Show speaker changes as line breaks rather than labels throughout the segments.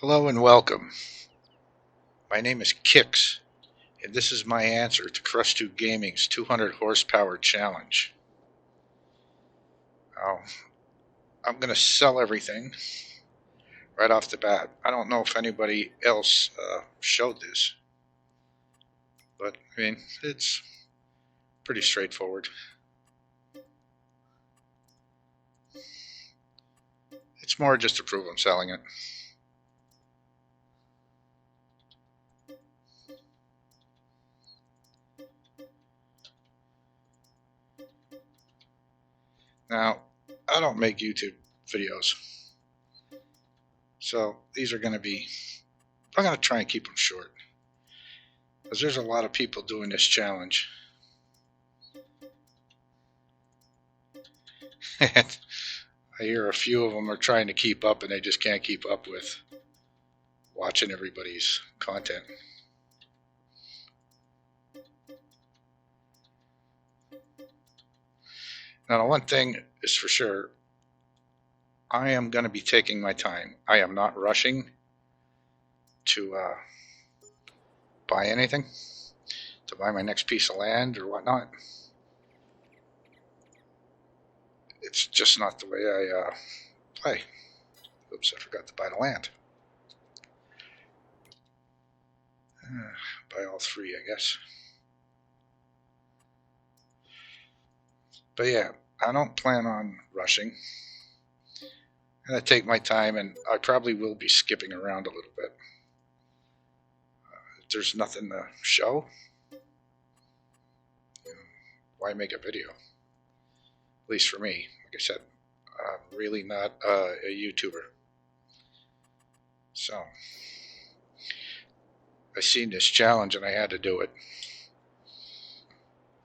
Hello and welcome. My name is Kix, and this is my answer to Crush2 Gaming's 200 horsepower challenge. Now, I'm going to sell everything right off the bat. I don't know if anybody else showed this, but I mean, it's pretty straightforward. It's more just to prove I'm selling it. Now, I don't make YouTube videos, so these are going to be, I'm going to try and keep them short, because there's a lot of people doing this challenge. I hear a few of them are trying to keep up, and they just can't keep up with watching everybody's content. Now, one thing is for sure, I am going to be taking my time. I am not rushing to buy anything, to buy my next piece of land or whatnot. It's just not the way I play. Oops, I forgot to buy the land. Buy all three, I guess. But yeah, I don't plan on rushing. I'm going to take my time, and I probably will be skipping around a little bit. If there's nothing to show, why make a video? At least for me. Like I said, I'm really not a YouTuber. So, I seen this challenge and I had to do it.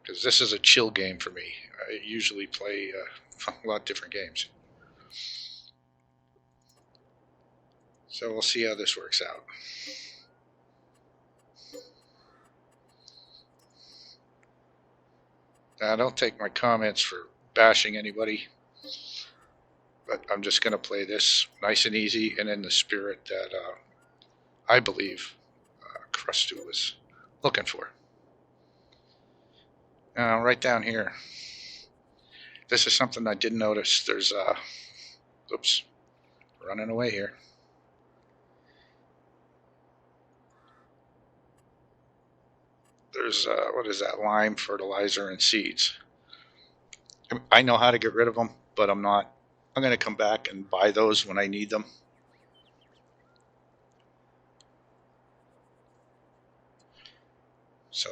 Because this is a chill game for me. I usually play a lot of different games. So we'll see how this works out. Now, don't take my comments for bashing anybody, but I'm just going to play this nice and easy and in the spirit that I believe Crush2 was looking for. Now, right down here, this is something I did notice. There's, oops, running away here. There's, what is that, lime, fertilizer, and seeds. I know how to get rid of them, but I'm not. I'm going to come back and buy those when I need them. So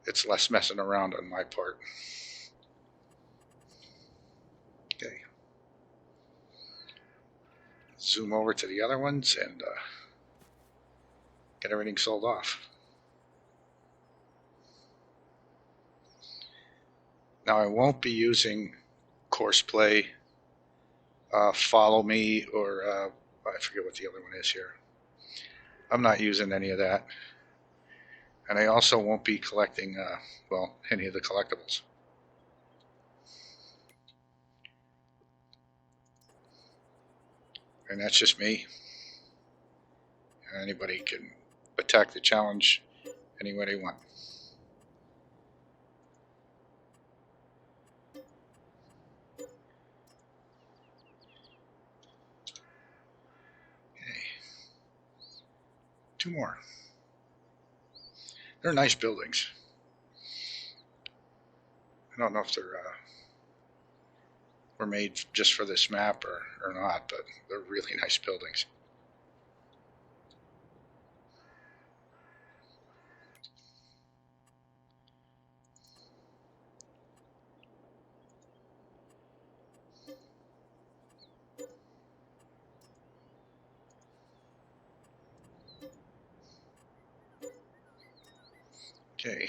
it's less messing around on my part. Okay. Zoom over to the other ones and get everything sold off. Now, I won't be using Courseplay, Follow Me, or I forget what the other one is here. I'm not using any of that. And I also won't be collecting, any of the collectibles. And that's just me. Anybody can attack the challenge any way they want. Okay. Two more. They're nice buildings. I don't know if they're were made just for this map or not, but they're really nice buildings. Okay.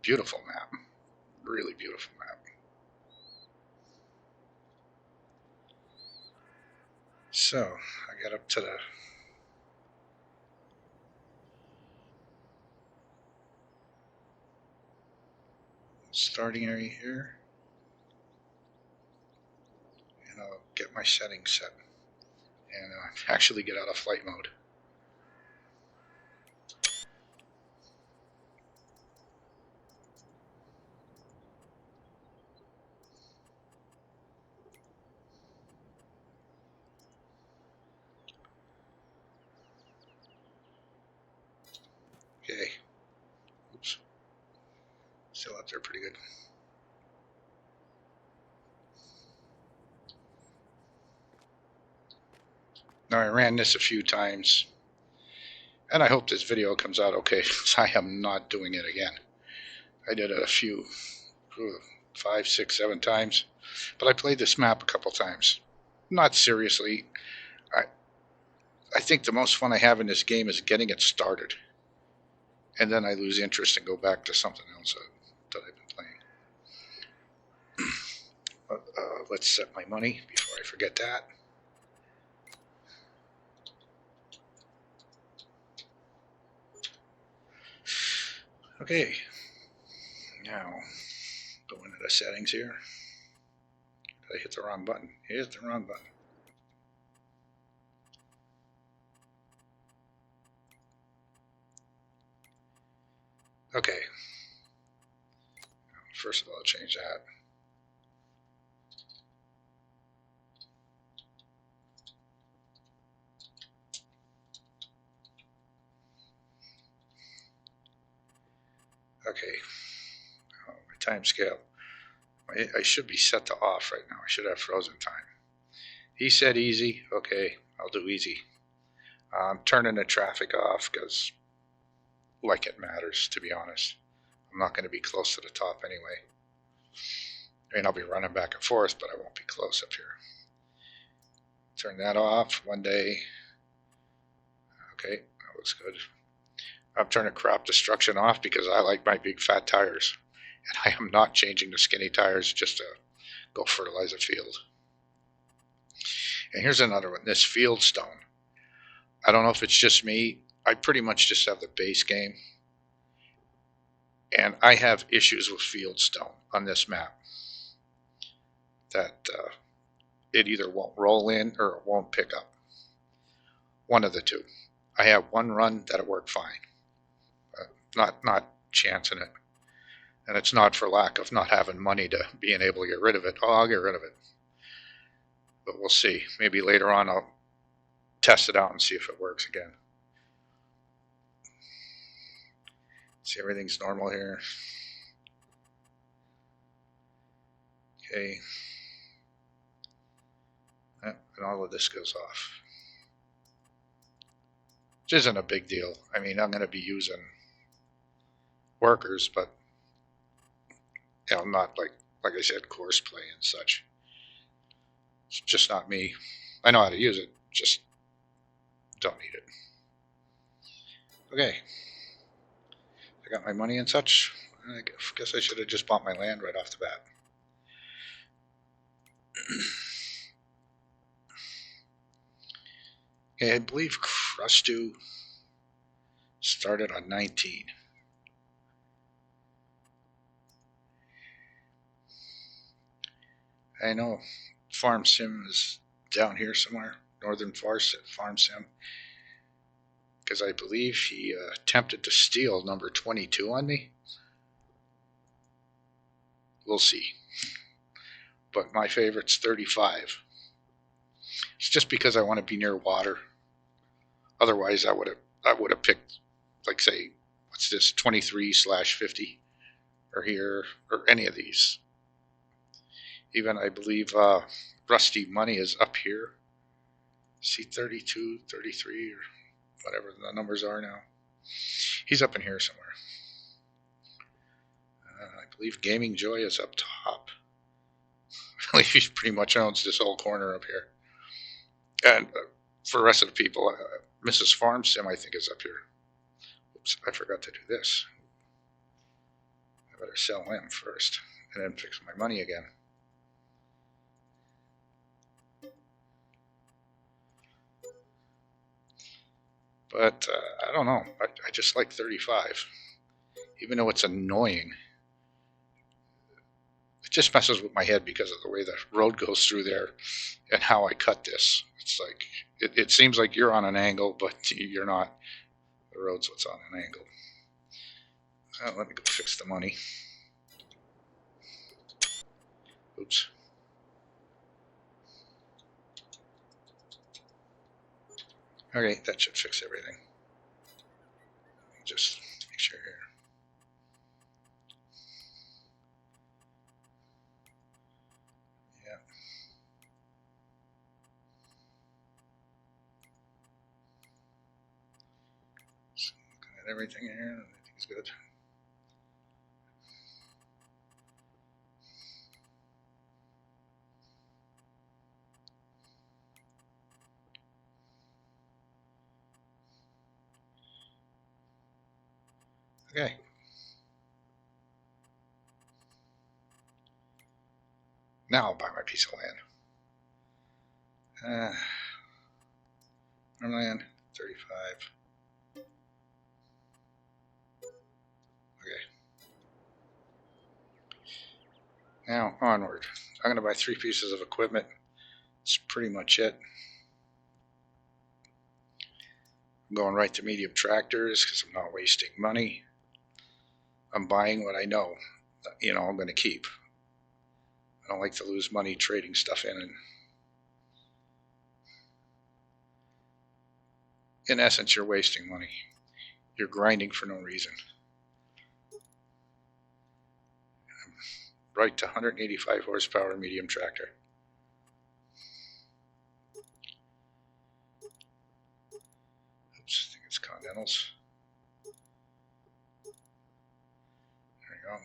Beautiful map. Really beautiful map. So, I got up to the starting area here. my settings set and actually get out of flight mode. Okay. Oops. Still up there pretty good. Now I ran this a few times, and I hope this video comes out okay, because I am not doing it again. I did it a few, 5, 6, 7 times, but I played this map a couple times. Not seriously. I think the most fun I have in this game is getting it started, and then I lose interest and go back to something else that I've been playing. But, let's set my money before I forget that. Okay, now go into the settings here. Did I hit the wrong button? Hit the wrong button. Okay. First of all, I'll change that. Okay. Oh, my time scale. I should be set to off right now. I should have frozen time. He said easy. Okay, I'll do easy. I'm turning the traffic off because, like, it matters, to be honest. I'm not going to be close to the top anyway. I mean, I'll be running back and forth, but I won't be close up here. Turn that off one day. Okay, that looks good. I'm turning crop destruction off because I like my big fat tires. And I am not changing the skinny tires just to go fertilize a field. And here's another one, this field stone. I don't know if it's just me. I pretty much just have the base game. And I have issues with field stone on this map. That it either won't roll in or it won't pick up. One of the two. I have one run that it worked fine. Not chancing it. And it's not for lack of not having money to being able to get rid of it. Oh, I'll get rid of it. But we'll see. Maybe later on I'll test it out and see if it works again. See, everything's normal here. Okay. And all of this goes off. Which isn't a big deal. I mean, I'm going to be using workers, but not like I said, course play and such. It's just not me. I know how to use it, just don't need it. Okay. I got my money and such. I guess I should have just bought my land right off the bat. Okay, I believe Crustu started on 19. I know Farm Sim is down here somewhere, Northern Farm Sim, because I believe he attempted to steal number 22 on me. We'll see. But my favorite's 35. It's just because I want to be near water. Otherwise, I would have picked, like, say, what's this, 23/50, or here, or any of these. Even I believe Rusty Money is up here. See, 32, 33, or whatever the numbers are now. He's up in here somewhere. I believe Gaming Joy is up top. He pretty much owns this whole corner up here. And for the rest of the people, Mrs. Farm Sim, I think, is up here. Oops, I forgot to do this. I better sell him first and then fix my money again. But I don't know. I just like 35. Even though it's annoying it just messes with my head because of the way the road goes through there and how I cut this. It's like, it seems like you're on an angle, but you're not. The road's what's on an angle. Let me go fix the money. Oops. Okay, that should fix everything. Just make sure here. Yeah. So looking at everything here, everything's good. Okay. Now I'll buy my piece of land. Land, 35. Okay. Now onward. I'm going to buy 3 pieces of equipment. That's pretty much it. I'm going right to medium tractors because I'm not wasting money. I'm buying what I know, I'm going to keep. I don't like to lose money trading stuff in essence, you're wasting money. You're grinding for no reason. Right to 185 horsepower medium tractor. Oops, I think it's Continentals. There you go.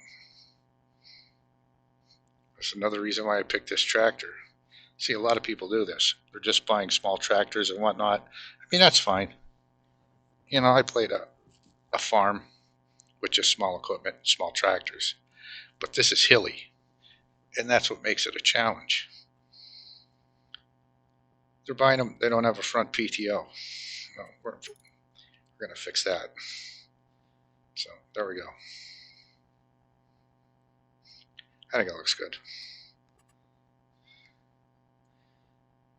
That's another reason why I picked this tractor. See, a lot of people do this. They're just buying small tractors and whatnot. I mean, that's fine. I played a farm with just small equipment, small tractors. But this is hilly, and that's what makes it a challenge. They're buying them, they don't have a front PTO. No, we're going to fix that. So, there we go. I think it looks good.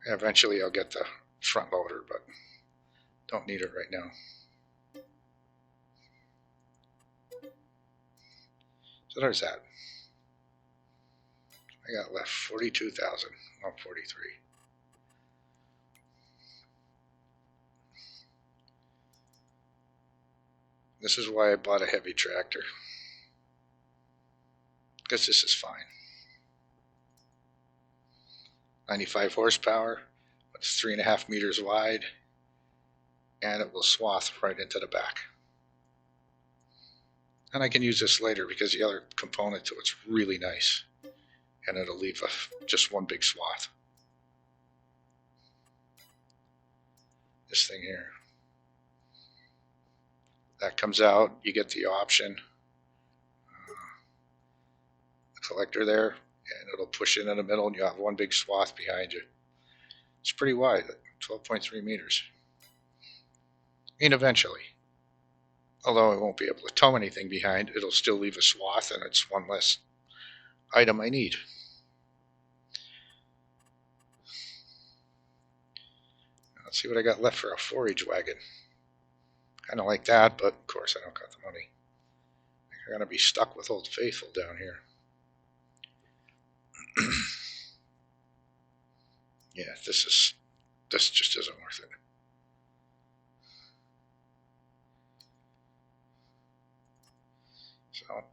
Eventually I'll get the front loader, but don't need it right now. So there's that. I got left 42,000, not 43. This is why I bought a heavy tractor, because this is fine. 95 horsepower, it's 3.5 meters wide, and it will swath right into the back. And I can use this later because the other component to it's really nice, and it'll leave just one big swath. This thing here. That comes out, you get the option, the collector there, and it'll push in the middle and you have one big swath behind you. It's pretty wide, 12.3 meters. And eventually, although I won't be able to tow anything behind, it'll still leave a swath and it's one less item I need. Let's see what I got left for a 4H wagon. Kind of like that, but of course I don't got the money. I'm going to be stuck with Old Faithful down here. Yeah, this just isn't worth it. So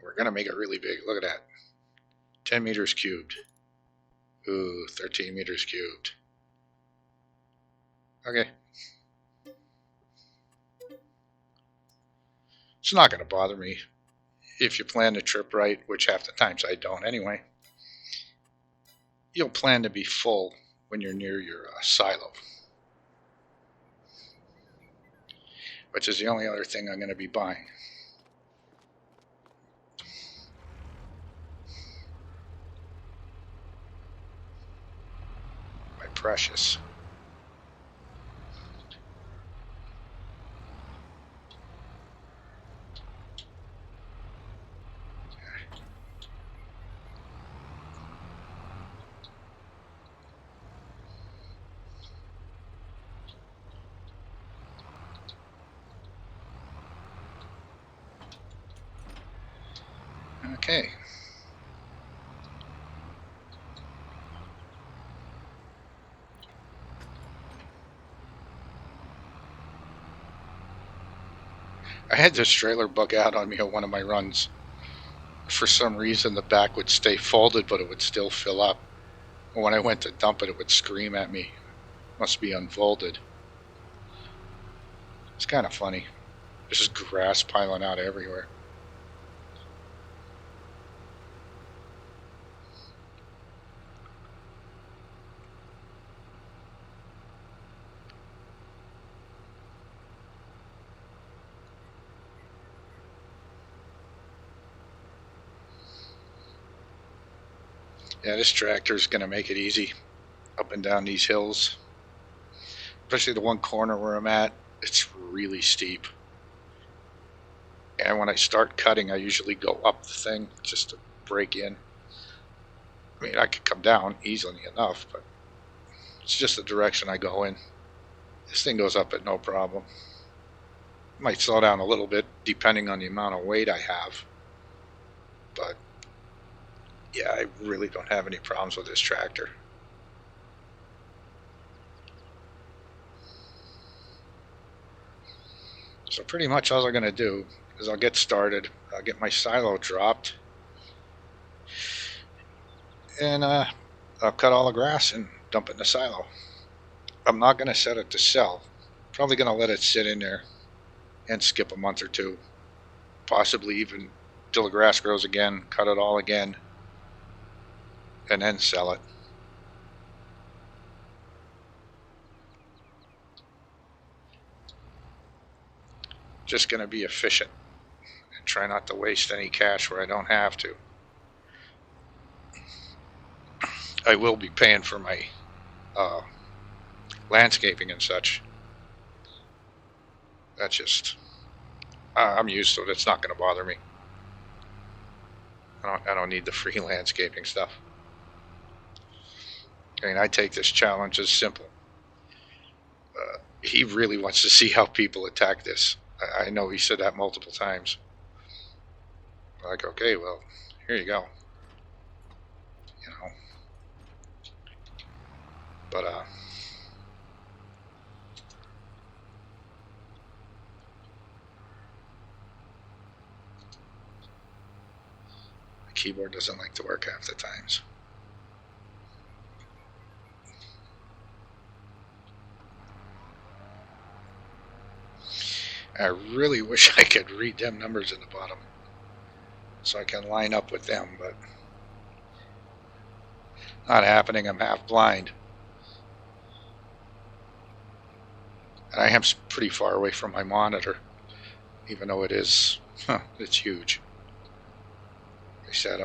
we're going to make it really big. Look at that. 10 meters cubed. Ooh, 13 meters cubed. Okay. It's not going to bother me if you plan the trip right, which half the times I don't anyway. You'll plan to be full when you're near your silo, which is the only other thing I'm going to be buying. My precious. Okay. I had this trailer bug out on me on one of my runs. For some reason, the back would stay folded, but it would still fill up. When I went to dump it, it would scream at me. Must be unfolded. It's kind of funny. There's just grass piling out everywhere. Yeah, this tractor is going to make it easy up and down these hills. Especially the one corner where I'm at, it's really steep. And when I start cutting, I usually go up the thing just to break in. I mean, I could come down easily enough, but it's just the direction I go in. This thing goes up at no problem. Might slow down a little bit depending on the amount of weight I have. But yeah, I really don't have any problems with this tractor. So pretty much all I'm going to do is I'll get started. I'll get my silo dropped. And I'll cut all the grass and dump it in the silo. I'm not going to set it to sell. Probably going to let it sit in there and skip a month or two. Possibly even till the grass grows again, cut it all again, and then sell it. Just going to be efficient and try not to waste any cash where I don't have to. I will be paying for my landscaping and such. That's just, I'm used to it. It's not going to bother me. I don't need the free landscaping stuff. I mean, I take this challenge as simple. He really wants to see how people attack this. I know he said that multiple times. Like, okay, well, here you go. You know. But the keyboard doesn't like to work half the times. I really wish I could read them numbers in the bottom so I can line up with them, but not happening. I'm half blind. And I am pretty far away from my monitor, even though it is, it's huge. Like I said,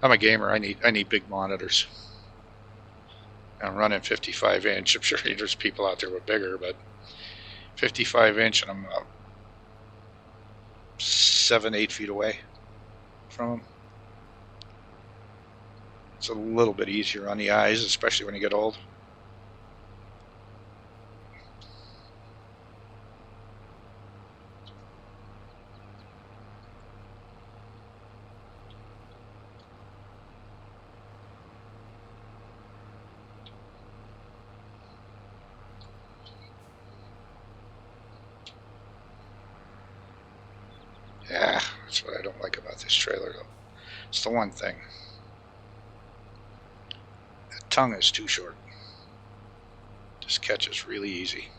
I'm a gamer. I need big monitors. I'm running 55 inch. I'm sure there's people out there with bigger, but 55 inch, and I'm 7-8 feet away from them. It's a little bit easier on the eyes, especially when you get old. Yeah, that's what I don't like about this trailer, though. It's the one thing. The tongue is too short. This catches really easy.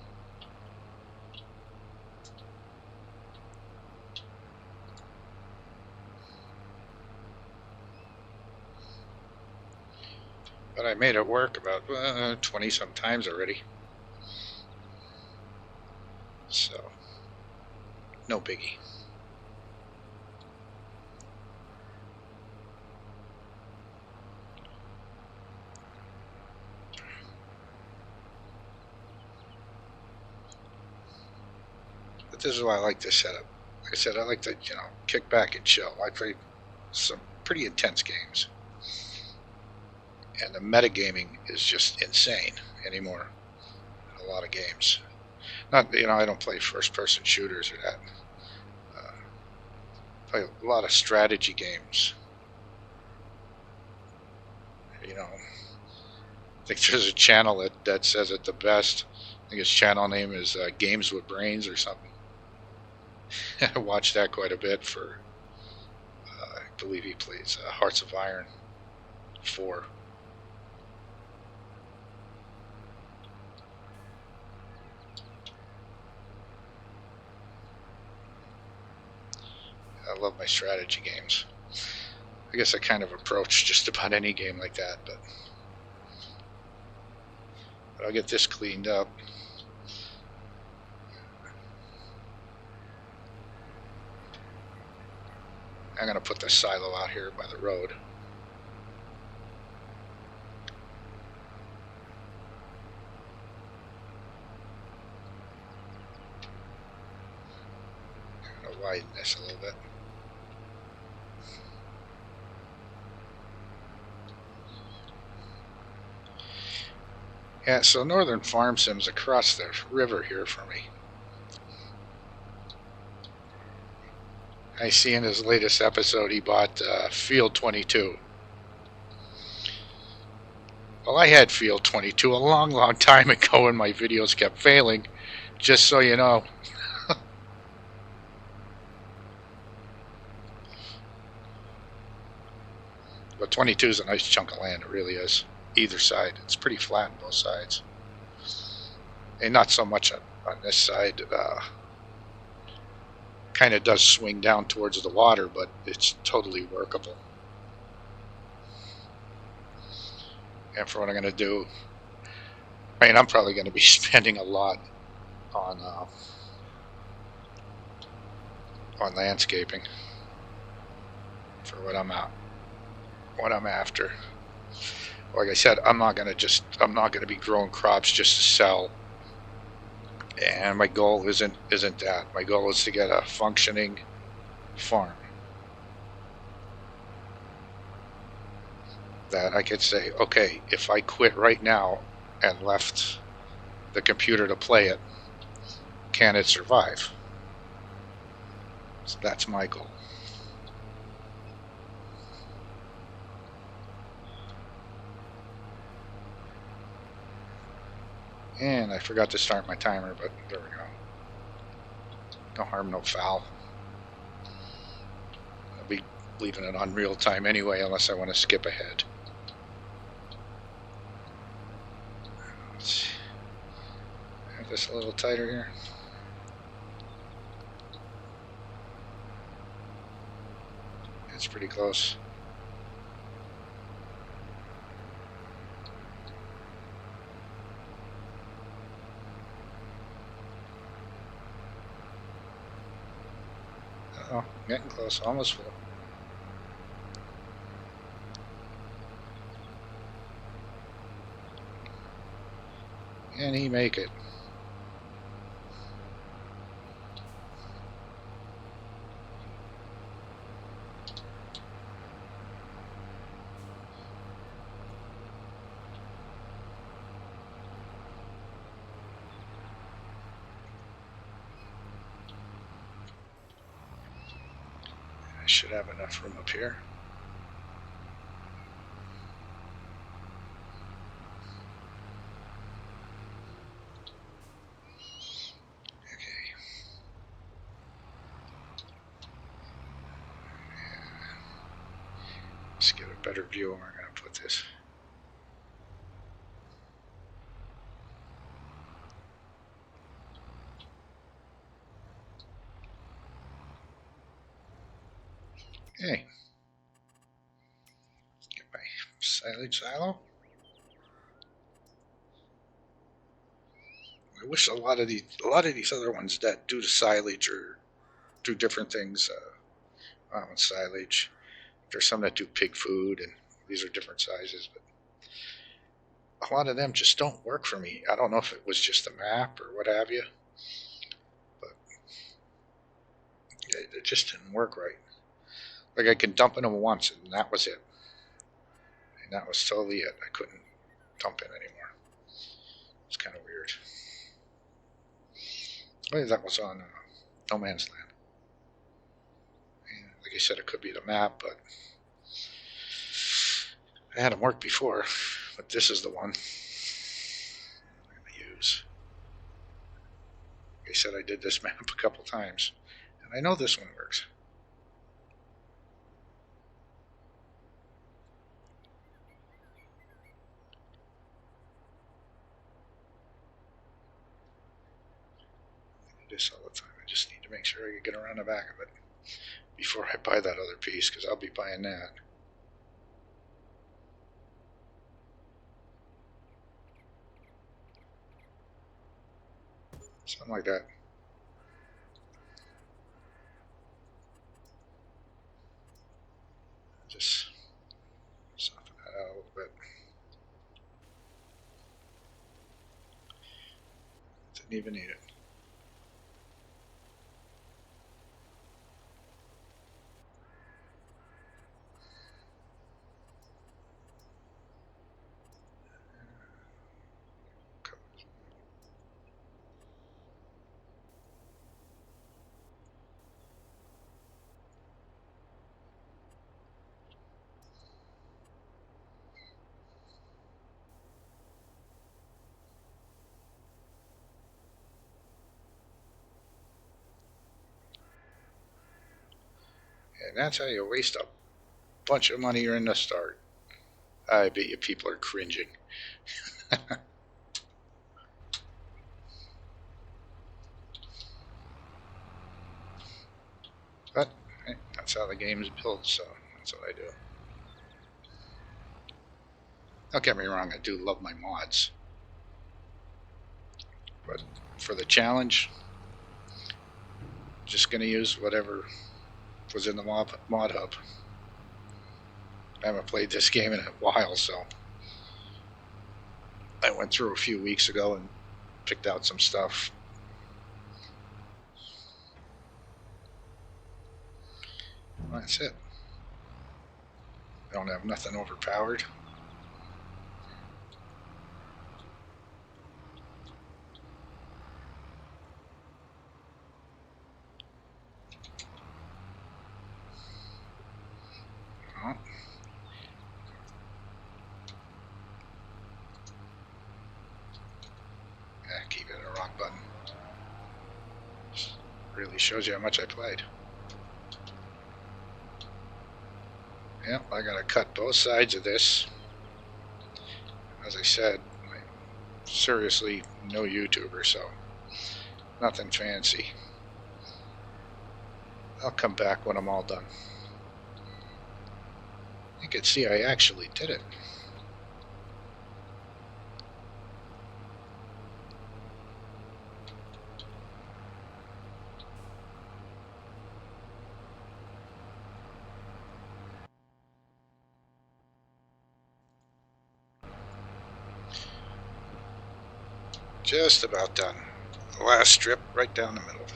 But I made it work about 20 some times already. So, no biggie. But this is why I like this setup. Like I said, I like to, kick back and chill. I play some pretty intense games. And the metagaming is just insane anymore in a lot of games. Not, I don't play first-person shooters or that. play a lot of strategy games. You know, I think there's a channel that says it the best. I think its channel name is Games with Brains or something. I watch that quite a bit for, I believe he plays Hearts of Iron 4. I love my strategy games. I guess I kind of approach just about any game like that, but I'll get this cleaned up. I'm going to put the silo out here by the road. I'm going to widen this a little bit. Yeah, so Northern Farm Sim's across the river here for me. I see in his latest episode he bought Field 22. Well, I had Field 22 a long, long time ago and my videos kept failing, just so you know. But 22 is a nice chunk of land, it really is. Either side. It's pretty flat on both sides. And not so much on this side. Kind of does swing down towards the water, but it's totally workable. And for what I'm going to do, I mean, I'm probably going to be spending a lot on landscaping for what I'm after. Like I said, I'm not going to be growing crops just to sell. And my goal isn't that. My goal is to get a functioning farm that I could say, okay, if I quit right now and left the computer to play it, can it survive? So that's my goal. And I forgot to start my timer, but there we go. No harm, no foul. I'll be leaving it on real time anyway, unless I want to skip ahead. Let's have this a little tighter here. It's pretty close. Uh-oh, getting close, almost full. Can he make it? I should have enough room up here. Okay. Let's get a better view of where I'm going to put this. Okay. Get my silage silo. I wish a lot of these other ones that do the silage or do different things on silage. There's some that do pig food, and these are different sizes, but a lot of them just don't work for me. I don't know if it was just the map or what have you, but it just didn't work right. Like I could dump in them once, and that was it. And that was totally it. I couldn't dump in anymore. It's kind of weird. Oh, that was on No Man's Land. And like I they said it could be the map, but I had them work before. But this is the one I'm going to use. Like I said, I did this map a couple times, and I know this one works. I do this all the time. I just need to make sure I can get around the back of it before I buy that other piece, because I'll be buying that. Something like that. Just soften that out a little bit. Didn't even need it. And that's how you waste a bunch of money in the start. I bet you people are cringing. But that's how the game is built, so that's what I do. Don't get me wrong, I do love my mods. But for the challenge, just going to use whatever was in the mod hub. I haven't played this game in a while, so I went through a few weeks ago and picked out some stuff. That's it. I don't have nothing overpowered. Keep it a wrong button. Really shows you how much I played. Yep, I gotta cut both sides of this. As I said, I'm seriously no YouTuber, so nothing fancy. I'll come back when I'm all done. You can see I actually did it. Just about done. The last strip right down the middle.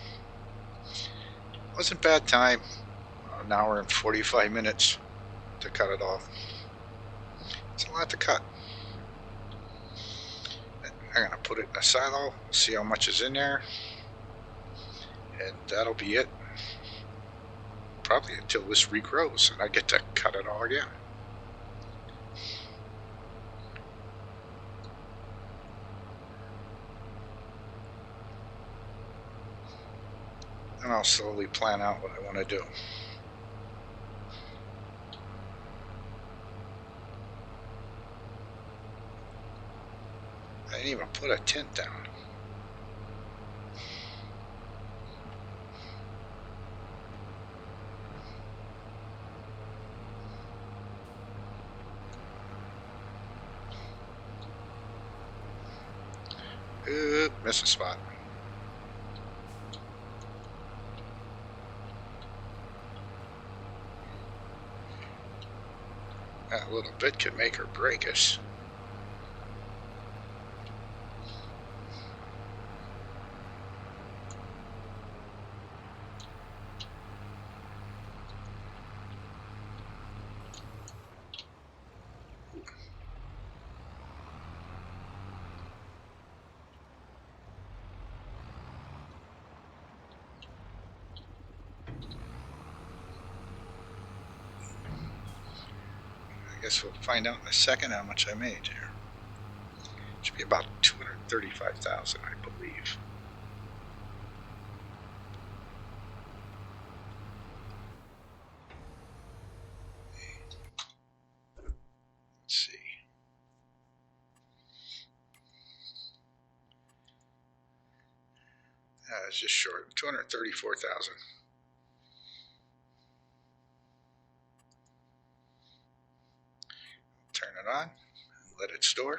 Wasn't bad time. An hour and 45 minutes to cut it off. It's a lot to cut. I'm going to put it in a silo, see how much is in there, and that'll be it. Probably until this regrows and I get to cut it all again. And I'll slowly plan out what I want to do. I didn't even put a tint down. Oop, miss a spot. That little bit could make or break us. I guess we'll find out in a second how much I made here. Should be about 235,000, I believe. Let's see. It's just short, 234,000. Turn it on and let it store.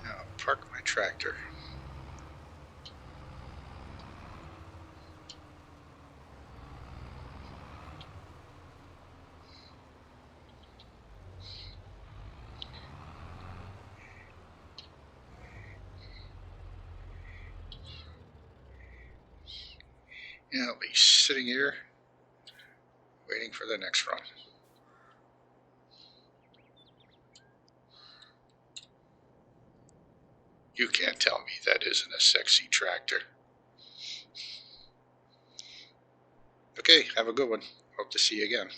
Now park my tractor. And I'll be sitting here waiting for the next run. You can't tell me that isn't a sexy tractor. Okay, have a good one. Hope to see you again.